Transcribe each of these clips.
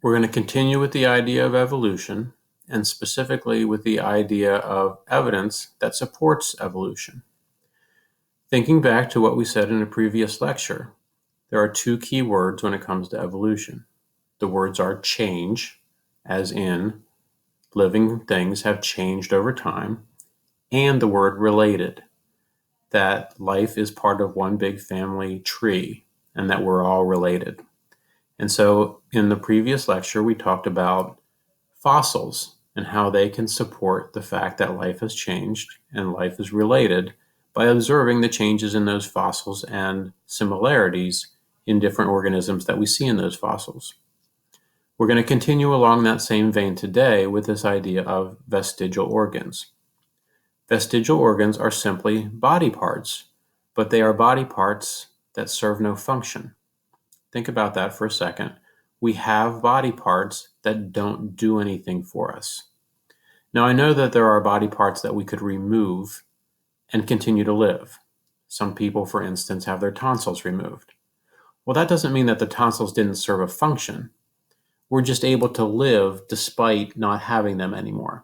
We're going to continue with the idea of evolution, and specifically with the idea of evidence that supports evolution. Thinking back to what we said in a previous lecture, there are two key words when it comes to evolution. The words are change, as in living things have changed over time, and the word related, that life is part of one big family tree and that we're all related. And so in the previous lecture, we talked about fossils and how they can support the fact that life has changed and life is related by observing the changes in those fossils and similarities in different organisms that we see in those fossils. We're going to continue along that same vein today with this idea of vestigial organs. Vestigial organs are simply body parts, but they are body parts that serve no function. Think about that for a second. We have body parts that don't do anything for us. Now, I know that there are body parts that we could remove and continue to live. Some people, for instance, have their tonsils removed. Well, that doesn't mean that the tonsils didn't serve a function. We're just able to live despite not having them anymore.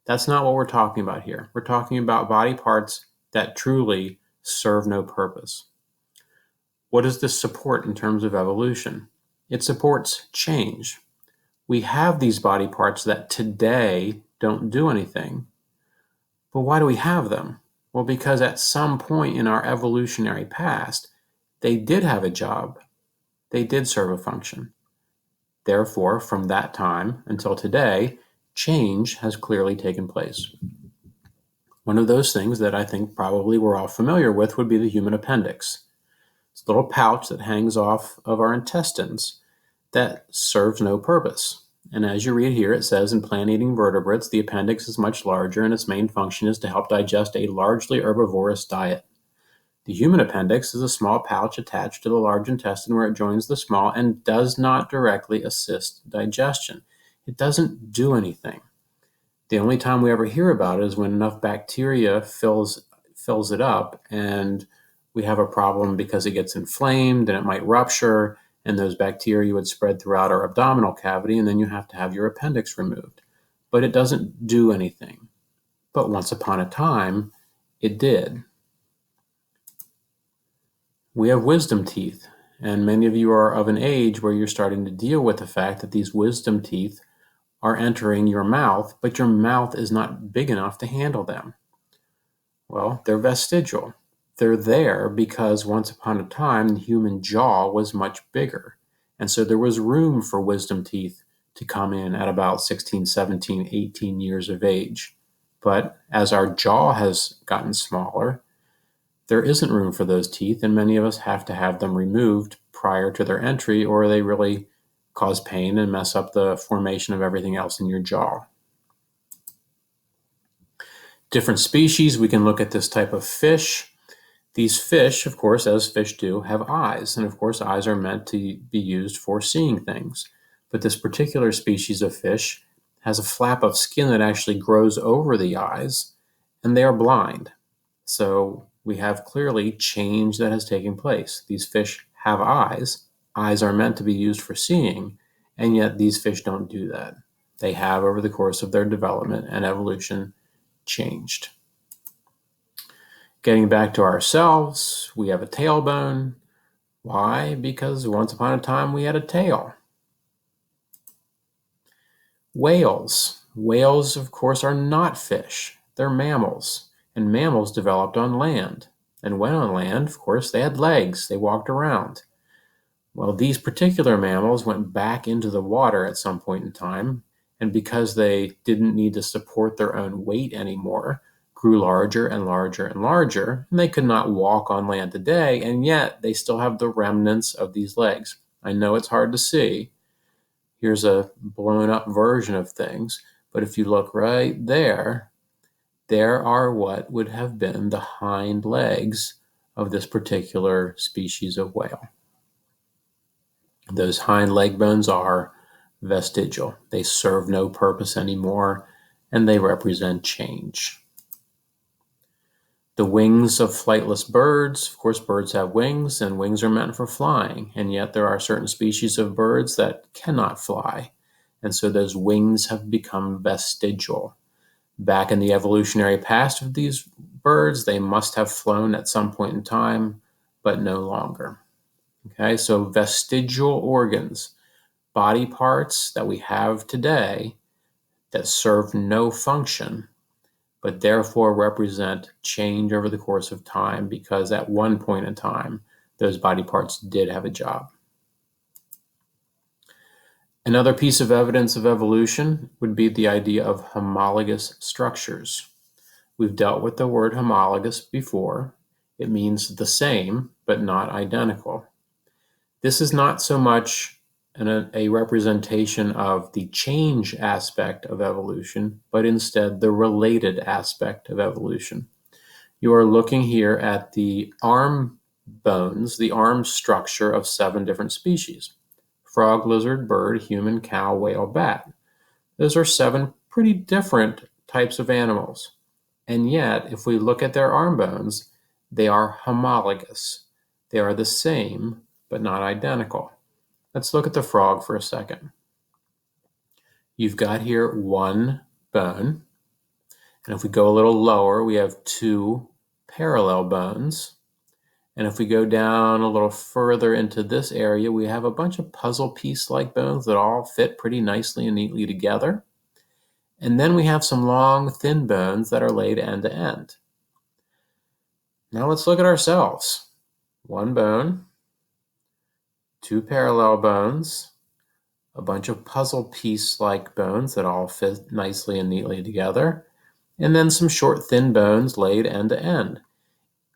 That's not what we're talking about here. We're talking about body parts that truly serve no purpose. What does this support in terms of evolution? It supports change. We have these body parts that today don't do anything. But why do we have them? Well, because at some point in our evolutionary past, they did have a job. They did serve a function. Therefore, from that time until today, change has clearly taken place. One of those things that I think probably we're all familiar with would be the human appendix. It's a little pouch that hangs off of our intestines that serves no purpose. And as you read here, it says in plant-eating vertebrates, the appendix is much larger and its main function is to help digest a largely herbivorous diet. The human appendix is a small pouch attached to the large intestine where it joins the small and does not directly assist digestion. It doesn't do anything. The only time we ever hear about it is when enough bacteria fills it up and we have a problem because it gets inflamed and it might rupture, and those bacteria would spread throughout our abdominal cavity, and then you have to have your appendix removed. But it doesn't do anything. But once upon a time, it did. We have wisdom teeth, and many of you are of an age where you're starting to deal with the fact that these wisdom teeth are entering your mouth, but your mouth is not big enough to handle them. Well, they're vestigial. They're there because once upon a time, the human jaw was much bigger. And so there was room for wisdom teeth to come in at about 16, 17, 18 years of age. But as our jaw has gotten smaller, there isn't room for those teeth, and many of us have to have them removed prior to their entry, or they really cause pain and mess up the formation of everything else in your jaw. Different species, we can look at this type of fish. These fish, of course, as fish do, have eyes, and of course eyes are meant to be used for seeing things. But this particular species of fish has a flap of skin that actually grows over the eyes, and they are blind. So we have clearly change that has taken place. These fish have eyes. Eyes are meant to be used for seeing, and yet these fish don't do that. They have, over the course of their development and evolution, changed. Getting back to ourselves, we have a tailbone. Why? Because once upon a time we had a tail. Whales. Whales, of course, are not fish. They're mammals, and mammals developed on land. And when on land, of course, they had legs. They walked around. Well, these particular mammals went back into the water at some point in time, and because they didn't need to support their own weight anymore, grew larger and larger and larger, and they could not walk on land today, and yet they still have the remnants of these legs. I know it's hard to see. Here's a blown up version of things, but if you look right there, there are what would have been the hind legs of this particular species of whale. Those hind leg bones are vestigial. They serve no purpose anymore, and they represent change. The wings of flightless birds, of course, birds have wings, and wings are meant for flying, and yet there are certain species of birds that cannot fly, and so those wings have become vestigial. Back in the evolutionary past of these birds, they must have flown at some point in time, but no longer. Okay, so vestigial organs, body parts that we have today that serve no function, but therefore represent change over the course of time because at one point in time, those body parts did have a job. Another piece of evidence of evolution would be the idea of homologous structures. We've dealt with the word homologous before. It means the same, but not identical. This is not so much a representation of the change aspect of evolution, but instead the related aspect of evolution. You are looking here at the arm bones, the arm structure of 7 different species: frog, lizard, bird, human, cow, whale, bat. Those are 7 pretty different types of animals. And yet, if we look at their arm bones, they are homologous. They are the same, but not identical. Let's look at the frog for a second. You've got here 1 bone, and if we go a little lower, we have 2 parallel bones. And if we go down a little further into this area, we have a bunch of puzzle piece-like bones that all fit pretty nicely and neatly together. And then we have some long, thin bones that are laid end to end. Now let's look at ourselves. 1 bone, 2 parallel bones, a bunch of puzzle piece-like bones that all fit nicely and neatly together, and then some short, thin bones laid end to end.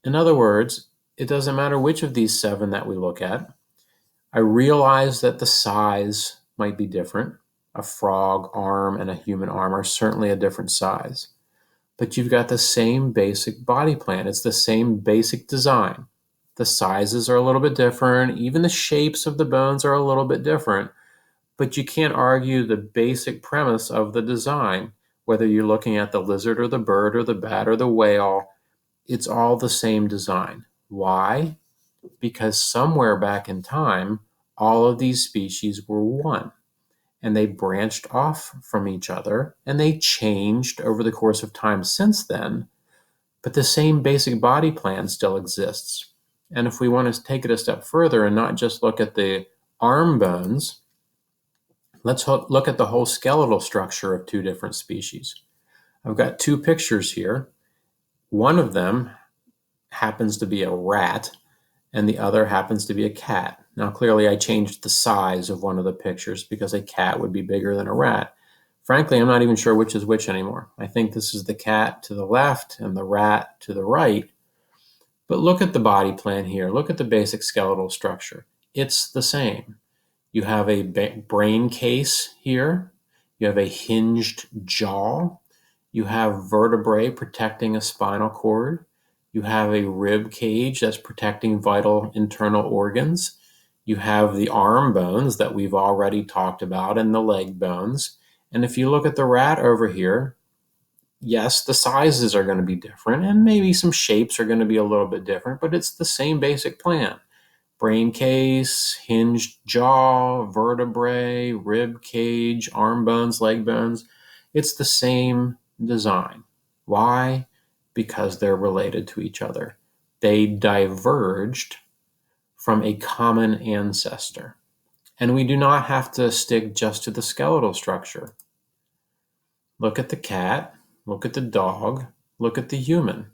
In other words, it doesn't matter which of these 7 that we look at. I realize that the size might be different. A frog arm and a human arm are certainly a different size. But you've got the same basic body plan. It's the same basic design. The sizes are a little bit different. Even the shapes of the bones are a little bit different. But you can't argue the basic premise of the design, whether you're looking at the lizard or the bird or the bat or the whale. It's all the same design. Why? Because somewhere back in time, all of these species were one, and they branched off from each other, and they changed over the course of time since then, but the same basic body plan still exists. And if we want to take it a step further and not just look at the arm bones, let's look at the whole skeletal structure of 2 different species. I've got 2 pictures here. One of them happens to be a rat, and the other happens to be a cat. Now, clearly, I changed the size of one of the pictures because a cat would be bigger than a rat. Frankly, I'm not even sure which is which anymore. I think this is the cat to the left and the rat to the right. But look at the body plan here. Look at the basic skeletal structure. It's the same. You have a brain case here. You have a hinged jaw. You have vertebrae protecting a spinal cord. You have a rib cage that's protecting vital internal organs. You have the arm bones that we've already talked about and the leg bones. And if you look at the rat over here, yes, the sizes are going to be different and maybe some shapes are going to be a little bit different, but it's the same basic plan. Brain case, hinged jaw, vertebrae, rib cage, arm bones, leg bones. It's the same design. Why? Because they're related to each other. They diverged from a common ancestor. And we do not have to stick just to the skeletal structure. Look at the cat, look at the dog, look at the human.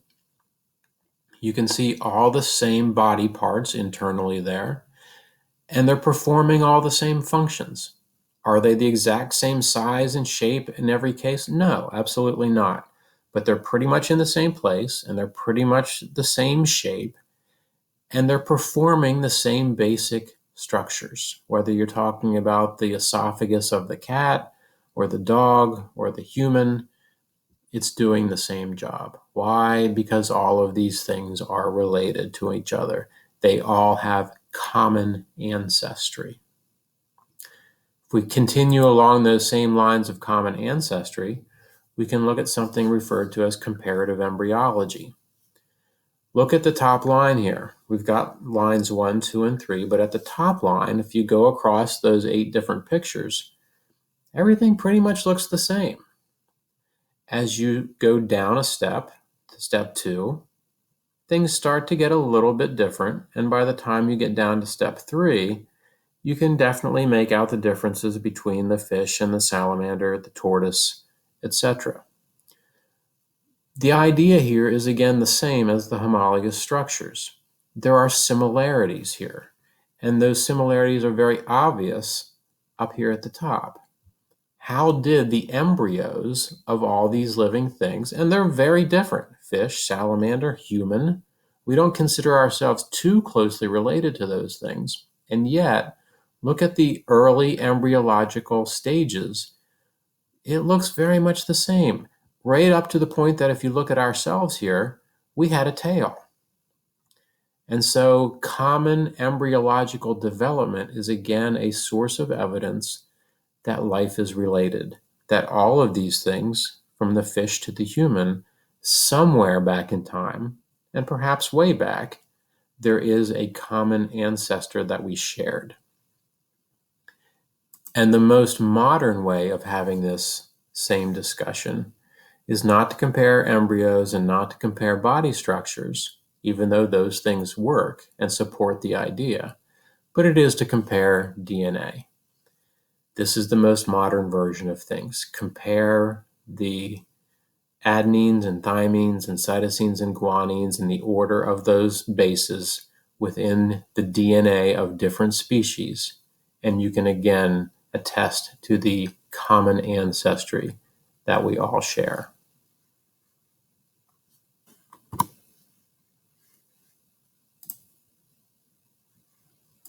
You can see all the same body parts internally there, and they're performing all the same functions. Are they the exact same size and shape in every case? No, absolutely not. But they're pretty much in the same place, and they're pretty much the same shape, and they're performing the same basic structures, whether you're talking about the esophagus of the cat or the dog or the human. It's doing the same job. Why? Because all of these things are related to each other. They all have common ancestry. If we continue along those same lines of common ancestry, we can look at something referred to as comparative embryology. Look at the top line here. We've got lines 1, 2, and 3, but at the top line, if you go across those 8 different pictures, everything pretty much looks the same. As you go down a step, to step 2, things start to get a little bit different, and by the time you get down to step 3, you can definitely make out the differences between the fish and the salamander, the tortoise, etc. The idea here is again the same as the homologous structures. There are similarities here, and those similarities are very obvious up here at the top. How did the embryos of all these living things, and they're very different, fish, salamander, human, we don't consider ourselves too closely related to those things, and yet, look at the early embryological stages. It looks very much the same, right up to the point that if you look at ourselves here, we had a tail. And so common embryological development is again a source of evidence that life is related, that all of these things, from the fish to the human, somewhere back in time, and perhaps way back, there is a common ancestor that we shared. And the most modern way of having this same discussion is not to compare embryos and not to compare body structures, even though those things work and support the idea, but it is to compare DNA. This is the most modern version of things. Compare the adenines and thymines and cytosines and guanines and the order of those bases within the DNA of different species, and you can again attest to the common ancestry that we all share.